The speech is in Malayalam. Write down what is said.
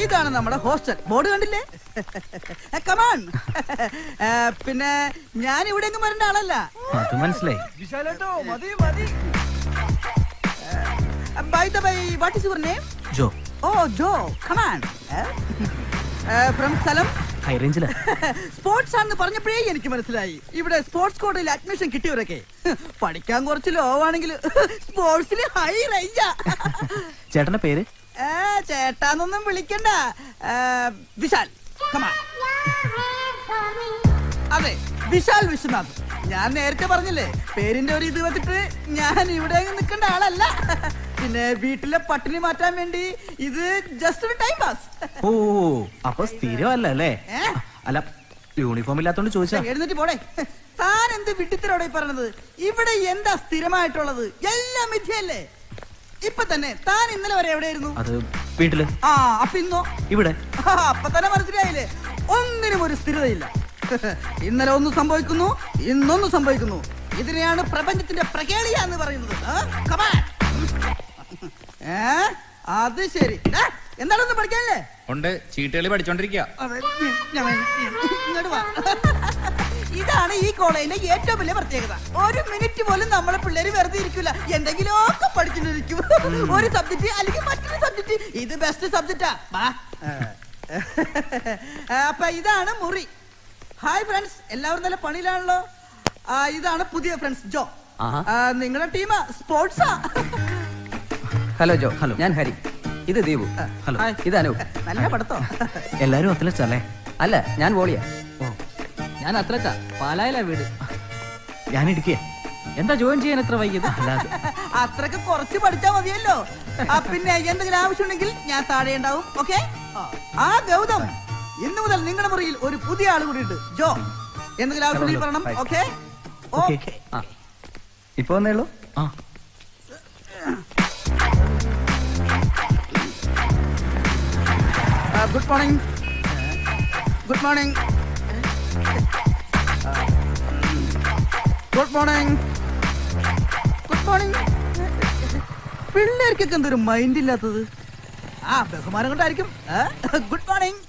ഇതാണ് നമ്മുടെ ഹോസ്റ്റൽ. ബോർഡ് കണ്ടില്ലേ? കമാൺ. പിന്നെ ഞാൻ ഇവിടെ എങ്ങും വരേണ്ട ആളല്ല. അത് മനസ്സിലായി. By the way, what is your name? Joe. Oh, Joe. Come on. From സ്ഥലം? ഹൈ റേഞ്ചിലാ. സ്പോർട്സ് ആണെന്ന് പറഞ്ഞപ്പോഴേ എനിക്ക് മനസ്സിലായി. ഇവിടെ സ്പോർട്സ് കോട്ടയിൽ അഡ്മിഷൻ കിട്ടിയവരൊക്കെ പഠിക്കാൻ കുറച്ച് ലോ ആണെങ്കിൽ സ്പോർട്സിൽ ഹൈ റേഞ്ചാ. ചേട്ടന്റെ പേര്? ചേട്ടാന്നൊന്നും വിളിക്കണ്ട. വിശാൽ. Come on. അതെ, വിശാൽ വിശ്വനാഥ്. ഞാൻ നേരത്തെ പറഞ്ഞില്ലേ, പേരിന്റെ ഒരു ഇത് വെച്ചിട്ട് ഞാൻ ഇവിടെ നിൽക്കേണ്ട ആളല്ല. പിന്നെ വീട്ടിലെ പട്ടിണി മാറ്റാൻ വേണ്ടി ഇത് ജസ്റ്റ് ഒരു ടൈം പാസ്. ഓ, അപ്പൊ സ്ഥിരമല്ല അല്ലേ? അല്ല, യൂണിഫോം ഇല്ലാത്തോണ്ട് ചോദിച്ചാ. എഴുന്നേറ്റ് പോടെ. താൻ എന്ത് വിട്ടിത്തരോടെ പറഞ്ഞത്? ഇവിടെ എന്താ സ്ഥിരമായിട്ടുള്ളത്? എല്ലാം മിഥ്യയല്ലേ? ഇപ്പൊ തന്നെ താൻ ഇന്നലെ വരെ എവിടെയായിരുന്നു? അത് വീട്ടില്. അപ്പൊ ഇന്നോ? ഇവിടെ. അപ്പൊ തന്നെ മനസ്സിലായില്ലേ, ഒന്നിനും ഒരു സ്ഥിരതയില്ല. ഇന്നലെ ഒന്ന് സംഭവിക്കുന്നു, ഇന്നൊന്ന് സംഭവിക്കുന്നു. ഇതിനെയാണ് പ്രപഞ്ചത്തിന്റെ പ്രകേളിയ എന്ന് പറയുന്നത്. അത് ശരി. എന്താണെന്ന് പഠിക്കാനല്ലേ? ഉണ്ട്, ചീട്ടുകളി പഠിച്ചോണ്ടിരിക്കുക. ഇതാണ് ഈ കോളേജിന്റെ ഏറ്റവും വലിയ പ്രത്യേകത. ഒരു മിനിറ്റ് പോലും നമ്മളെ പിള്ളേര് വെറുതെ ഇരിക്കില്ല, എന്തെങ്കിലുമൊക്കെ പഠിച്ചിട്ടിരിക്കും. ഒരു സബ്ജക്ട് അല്ലെങ്കിൽ മറ്റൊരു സബ്ജക്ട്. ഇത് ബെസ്റ്റ് സബ്ജക്റ്റാ. അപ്പൊ ഇതാണ് മുറി. ഹായ് ഫ്രണ്ട്സ്, എല്ലാവരും നല്ല പണിയിലാണല്ലോ. ഇതാണ് പുതിയ ഫ്രണ്ട്സ് ജോ. നിങ്ങളുടെ ടീം സ്പോർട്സാ. ഹലോ ജോ. ഹലോ, ഞാൻ ഹരി. ഇത് ദീപു. ഹലോ, ഇത് അനൂപ്. നല്ല പടത്തോ. എല്ലാരും അത്ലറ്റല്ലേ? അല്ല, ഞാൻ വോളിയാ. ഓ, ഞാൻ അത്ലറ്റാ. പാലായിലാ വീട്. ഞാൻ ഇടുക്കിയ. എന്താ ജോയിൻ ചെയ്യാൻ എത്ര വൈകിയത്? അത്രക്ക് കുറച്ച് പഠിച്ചാ മതിയല്ലോ. പിന്നെ എന്തെങ്കിലും ആവശ്യമുണ്ടെങ്കിൽ ഞാൻ താഴെ ഉണ്ടാവും. ഓക്കെ. ഗൗതം, ഇന്നു മുതൽ നിങ്ങളുടെ മുറിയിൽ ഒരു പുതിയ ആൾ കൂടി ഉണ്ട്. ജോ, എന്തെങ്കിലും ആവശ്യമുണ്ടെങ്കിൽ പറയണം. ഓക്കെ. ഓക്കെ. ഇപ്പൊ വന്നേ ഉള്ളൂ. Good morning. Good morning. Good morning. Good morning. പിള്ളേർക്കൊക്കെ എന്തൊരു മൈൻഡ് ഇല്ലാത്തത്? ബഹുമാനം കൊണ്ടായിരിക്കും. Good morning.